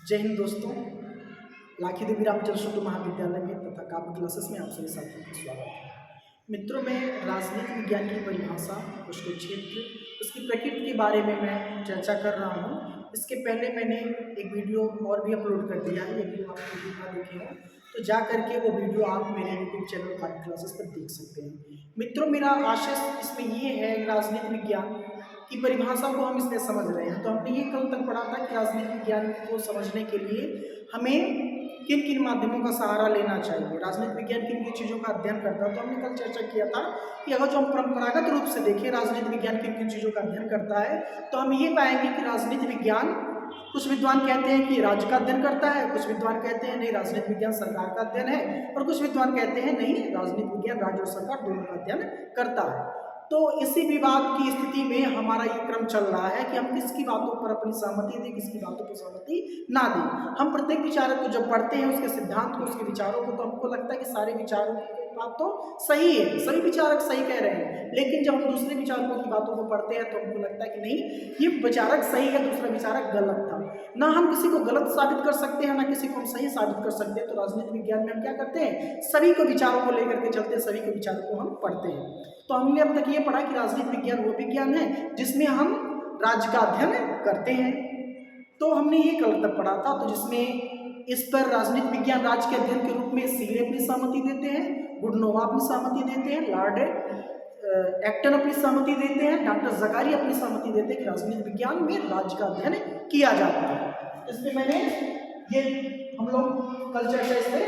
जय हिंद दोस्तों। लाखी देवी रामचंद्र शुक्ल महाविद्यालय में तथा काव्य क्लासेस में आप सभी साथियों का स्वागत है। मित्रों, मैं राजनीति विज्ञान की परिभाषा, उसके क्षेत्र, उसकी प्रकृति के बारे में मैं चर्चा कर रहा हूँ। इसके पहले मैंने एक वीडियो और भी अपलोड कर दिया है। यदि आप वीडियो ना देखे हैं तो जा करके वो वीडियो आप मेरे यूट्यूब चैनल काव्य क्लासेस पर देख सकते हैं। मित्रों, मेरा आशय इसमें ये है, राजनीति विज्ञान की परिभाषा को हम इसमें समझ रहे हैं। तो हमने ये कल तक पढ़ा था कि राजनीति विज्ञान को समझने के लिए हमें किन किन माध्यमों का सहारा लेना चाहिए, राजनीति विज्ञान किन किन चीज़ों का अध्ययन करता है। तो हमने कल चर्चा किया था कि अगर जो हम परंपरागत रूप से देखें राजनीति विज्ञान किन किन चीज़ों का अध्ययन करता है, तो हम ये पाएंगे कि राजनीति विज्ञान, कुछ विद्वान कहते हैं कि राज्य का अध्ययन करता है, कुछ विद्वान कहते हैं नहीं राजनीति विज्ञान सरकार का अध्ययन है, और कुछ विद्वान कहते हैं नहीं राजनीति विज्ञान राज्य और सरकार दोनों का अध्ययन करता है। तो इसी विवाद की स्थिति में हमारा ये क्रम चल रहा है कि हम किसकी बातों पर अपनी सहमति दें, किसकी बातों पर सहमति ना दें। हम प्रत्येक विचारक को जब पढ़ते हैं, उसके सिद्धांत को, उसके विचारों को, तो हमको लगता है कि सारे विचारों की बात तो सही है, सभी विचारक सही कह रहे हैं। लेकिन जब हम दूसरे विचारकों की बातों को पढ़ते हैं तो हमको लगता है कि नहीं, ये विचारक सही है, दूसरा विचारक गलत था। ना हम किसी को गलत साबित कर सकते हैं, ना किसी को हम सही साबित कर सकते हैं। तो राजनीति विज्ञान में हम क्या करते हैं, सभी को विचारों को लेकर के चलते हैं, सभी को विचारों को हम पढ़ते हैं। तो हमने अब तक ये पढ़ा कि राजनीति विज्ञान वो विज्ञान है जिसमें हम राज्य का अध्ययन करते हैं। तो हमने ये कल तक पढ़ा था, तो जिसमें इस पर राजनीति विज्ञान राज्य के अध्ययन के रूप में सीले अपनी सहमति देते हैं, गुडनोवा अपनी सहमति देते हैं, लॉर्ड एक्टन अपनी सहमति देते हैं, डॉक्टर जकारिया अपनी सहमति देते हैं कि राजनीति विज्ञान में राज्य का अध्ययन किया जाता है। इसमें मैंने ये हम लोग कल चर्चा इस पर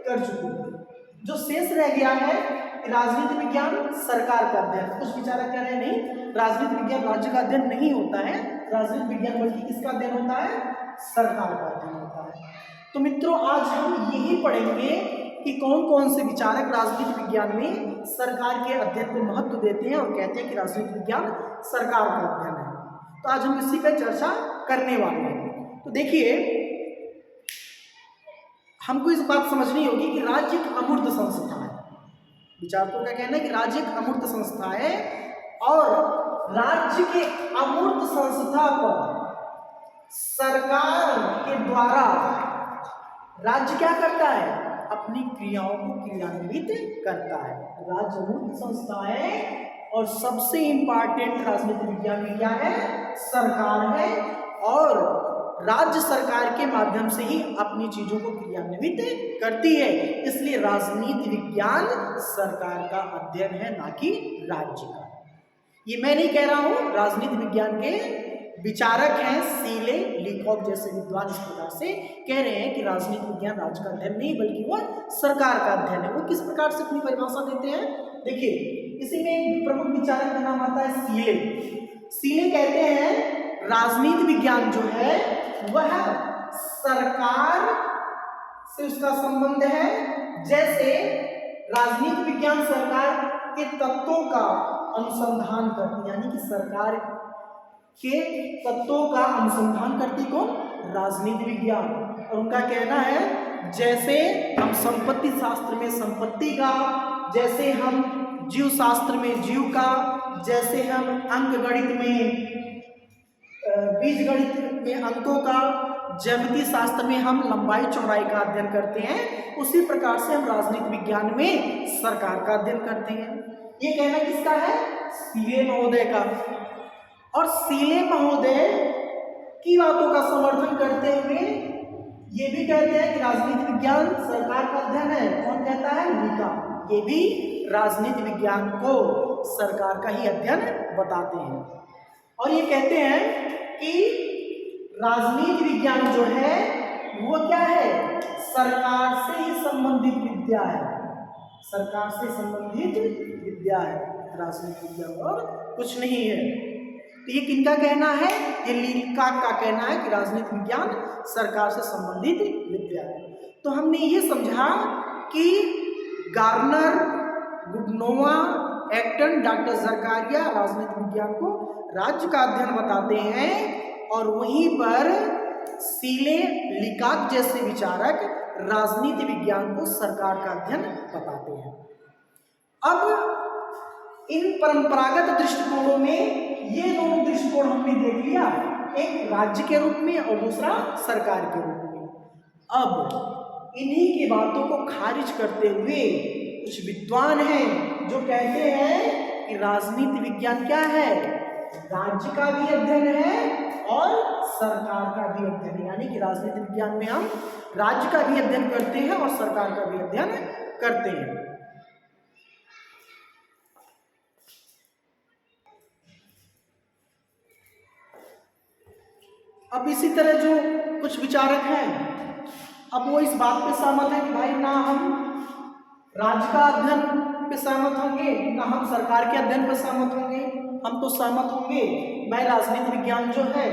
कर चुके हैं। जो शेष रह गया है राजनीति विज्ञान सरकार का अध्ययन। कुछ विचारक कह रहे हैं नहीं, राजनीति विज्ञान राज्य का अध्ययन नहीं होता है, राजनीति विज्ञान बल्कि किसका अध्ययन होता है, सरकार का अध्ययन होता है। तो मित्रों, आज हम यही पढ़ेंगे कि कौन कौन से विचारक राजनीति विज्ञान में सरकार के अध्ययन को महत्व देते हैं और कहते हैं कि राजनीति विज्ञान सरकार का अध्ययन है। तो आज हम इसी पर चर्चा करने वाले हैं। तो देखिए, हमको इस बात समझनी होगी कि राज्य एक अमूर्त संस्था है। विचारकों का कहना है कि राज्य एक अमूर्त संस्था है और राज्य के अमूर्त संस्था पर सरकार के द्वारा राज्य क्या करता है, अपनी क्रियाओं को क्रियान्वित करता है। राज्य अमूर्त संस्था है और सबसे इंपॉर्टेंट राजनीति विज्ञान में क्या है, सरकार है, और राज्य सरकार के माध्यम से ही अपनी चीजों को क्रियान्वित करती है। इसलिए राजनीति विज्ञान सरकार का अध्ययन है, ना कि राज्य का। ये मैं नहीं कह रहा हूं, राजनीति विज्ञान के विचारक हैं सीले, लीकॉक जैसे विद्वान इस प्रकार से कह रहे हैं कि राजनीति विज्ञान राज्य का अध्ययन नहीं बल्कि वह सरकार का अध्ययन है। वो किस प्रकार से अपनी परिभाषा देते हैं, देखिए, इसी में एक प्रमुख विचारक का नाम आता है सीले। सीले कहते हैं राजनीति विज्ञान जो है वह सरकार से उसका संबंध है, जैसे राजनीति विज्ञान सरकार के तत्वों का अनुसंधान करती, यानी कि सरकार के तत्वों का अनुसंधान करती कौन, राजनीति विज्ञान। और उनका कहना है जैसे हम संपत्ति शास्त्र में संपत्ति का, जैसे हम जीव शास्त्र में जीव का, जैसे हम अंक गणित में बीज गणित में अंकों का, ज्यामिति शास्त्र में हम लंबाई चौड़ाई का अध्ययन करते हैं, उसी प्रकार से हम राजनीति विज्ञान में सरकार का अध्ययन करते हैं। ये कहना किसका है, सीले महोदय का। और सीले महोदय की बातों का समर्थन करते हुए ये भी कहते हैं कि राजनीति विज्ञान सरकार का अध्ययन है। कौन कहता है, लीका। ये भी राजनीति विज्ञान को सरकार का ही अध्ययन बताते हैं और ये कहते हैं कि राजनीति विज्ञान जो है वो क्या है, सरकार से ही संबंधित विद्या है, सरकार से संबंधित विद्या है राजनीति विज्ञान, और कुछ नहीं है। तो ये किनका कहना है, ये लीकाक का कहना है कि राजनीति विज्ञान सरकार से संबंधित विद्या है। तो हमने ये समझा कि गार्नर, गुडनोवा, एक्टन, डॉक्टर जकारिया राजनीति विज्ञान को राज्य का अध्ययन बताते हैं और वहीं पर सीले, लीकाक जैसे विचारक राजनीति विज्ञान को सरकार का अध्ययन बताते हैं। अब इन परंपरागत दृष्टिकोणों में ये दोनों दृष्टिकोण हमने देख लिया एक राज्य के रूप में और दूसरा सरकार के रूप में। अब इन्हीं की बातों को खारिज करते हुए कुछ विद्वान हैं जो कहते हैं कि राजनीति विज्ञान क्या है, राज्य का भी अध्ययन है और सरकार का भी अध्ययन है। यानी कि राजनीति विज्ञान में हम राज्य का भी अध्ययन करते हैं और सरकार का भी अध्ययन करते हैं। अब इसी तरह जो कुछ विचारक हैं, अब वो इस बात पे सहमत है कि भाई ना हम राज्य का अध्ययन पे सहमत होंगे ना हम सरकार के अध्ययन पे सहमत होंगे, हम तो सहमत होंगे भाई राजनीति विज्ञान जो है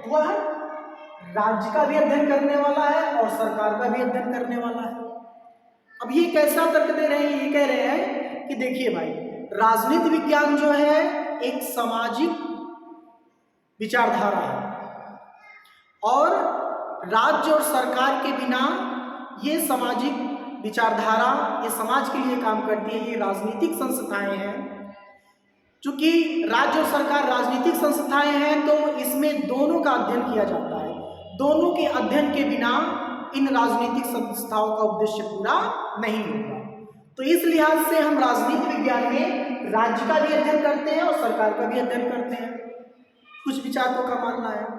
वह राज्य का भी अध्ययन करने वाला है और सरकार का भी अध्ययन करने वाला है। अब ये कैसा तर्क दे रहे हैं, ये कह रहे हैं कि देखिए भाई राजनीति विज्ञान जो है एक सामाजिक विचारधारा है और राज्य और सरकार के बिना ये सामाजिक विचारधारा, ये समाज के लिए काम करती है, ये राजनीतिक संस्थाएं हैं। चूंकि राज्य और सरकार राजनीतिक संस्थाएं हैं तो इसमें दोनों का अध्ययन किया जाता है, दोनों के अध्ययन के बिना इन राजनीतिक संस्थाओं का उद्देश्य पूरा नहीं होगा। तो इस लिहाज से हम राजनीति विज्ञान में राज्य का भी अध्ययन करते हैं और सरकार का भी अध्ययन करते हैं। कुछ विचारकों का मानना है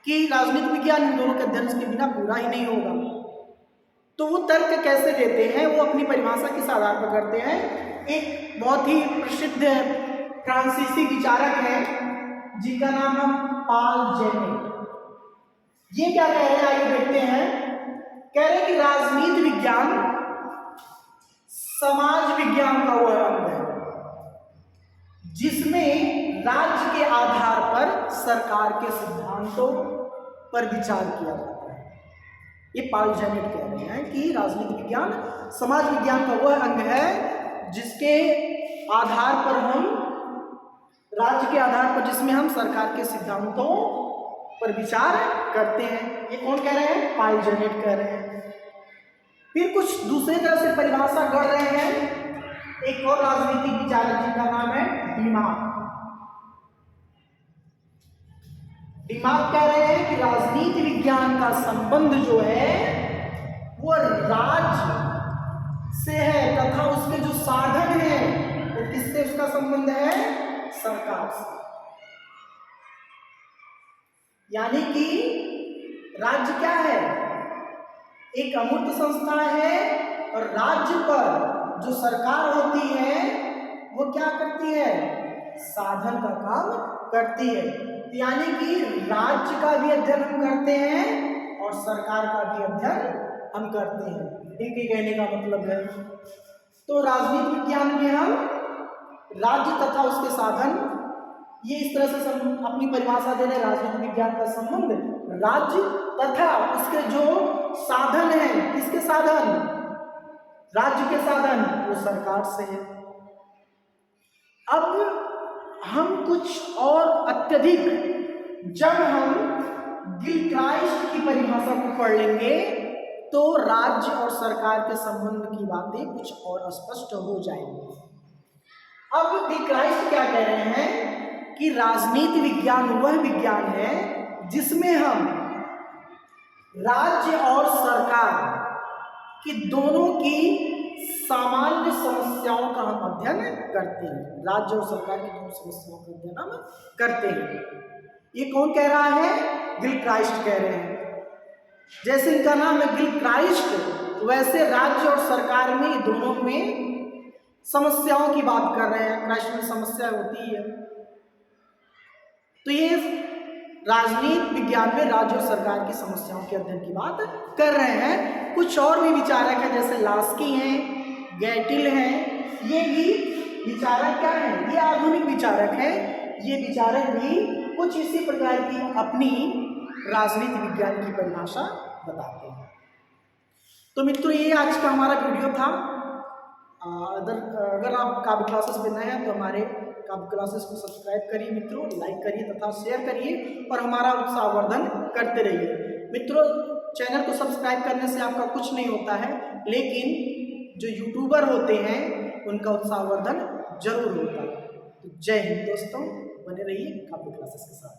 कि राजनीति विज्ञान इन दोनों के अध्ययन के बिना पूरा ही नहीं होगा। तो वो तर्क कैसे देते हैं, वो अपनी परिभाषा किस आधार पर करते हैं। एक बहुत ही प्रसिद्ध फ्रांसीसी विचारक हैं जिनका नाम है पाल जेनेट। ये क्या कह रहे हैं आइए देखते हैं। कह रहे हैं कि राजनीति विज्ञान समाज विज्ञान का वह अंग है जिसमें राज्य के आधार पर सरकार के सिद्धांतों पर विचार किया जाता है। ये पाल जेनेट कह रहे हैं कि राजनीति विज्ञान समाज विज्ञान का वह अंग है जिसके आधार पर हम राज्य के आधार पर जिसमें हम सरकार के सिद्धांतों पर विचार करते हैं। ये कौन कह रहे हैं, पाल जेनेट कह रहे हैं। फिर कुछ दूसरे तरह से परिभाषा गढ़ रहे हैं एक और राजनीतिक विचारक जिनका नाम है डिमाक। डिमाक कह रहे हैं कि राजनीति विज्ञान का संबंध जो है वो राज्य से है तथा उसके जो साधन है वो किससे उसका संबंध है, सरकार से। यानी कि राज्य क्या है, एक अमूर्त संस्था है और राज्य पर जो सरकार होती है वो क्या करती है, साधन का काम करती है। यानी कि राज्य का भी अध्ययन हम करते हैं और सरकार का भी अध्ययन हम करते हैं। इनके कहने का मतलब है तो राजनीति विज्ञान में हम राज्य तथा उसके साधन, ये इस तरह से अपनी परिभाषा दे रहे। राजनीति विज्ञान का संबंध राज्य तथा उसके जो साधन हैं, किसके साधन, राज्य के साधन, वो सरकार से है। अब हम कुछ और अत्यधिक जब हम गिलक्राइस्ट की परिभाषा को पढ़ लेंगे तो राज्य और सरकार के संबंध की बातें कुछ और स्पष्ट हो जाएंगी। अब गिलक्राइस्ट क्या कह रहे हैं कि राजनीति विज्ञान वह विज्ञान है जिसमें हम राज्य और सरकार की दोनों की सामान्य समस्याओं का हम अध्ययन करते हैं। राज्य और सरकार की दोनों समस्याओं का अध्ययन हम करते हैं। ये कौन कह रहा है, गिलक्राइस्ट कह रहे हैं। जैसे इनका नाम है गिलक्राइस्ट, वैसे राज्य और सरकार में दोनों में समस्याओं की बात कर रहे हैं। क्राइस्ट में समस्या होती है तो ये राजनीति विज्ञान में राज्य और सरकार की समस्याओं के अध्ययन की बात कर रहे हैं। कुछ और भी विचारक हैं जैसे लास्की हैं, गैटिल हैं, ये भी विचारक क्या हैं, ये आधुनिक विचारक हैं। ये विचारक भी कुछ इसी प्रकार की अपनी राजनीति विज्ञान की परिभाषा बताते हैं। तो मित्रों ये आज का हमारा वीडियो था। अगर आप काव्य क्लासेस में नए हैं तो हमारे काव्य क्लासेस को सब्सक्राइब करिए मित्रों, लाइक करिए तथा शेयर करिए और हमारा उत्साहवर्धन करते रहिए। मित्रों चैनल को सब्सक्राइब करने से आपका कुछ नहीं होता है, लेकिन जो यूट्यूबर होते हैं उनका उत्साहवर्धन जरूर होता है। तो जय हिंद दोस्तों, बने रहिए काव्य क्लासेस के साथ।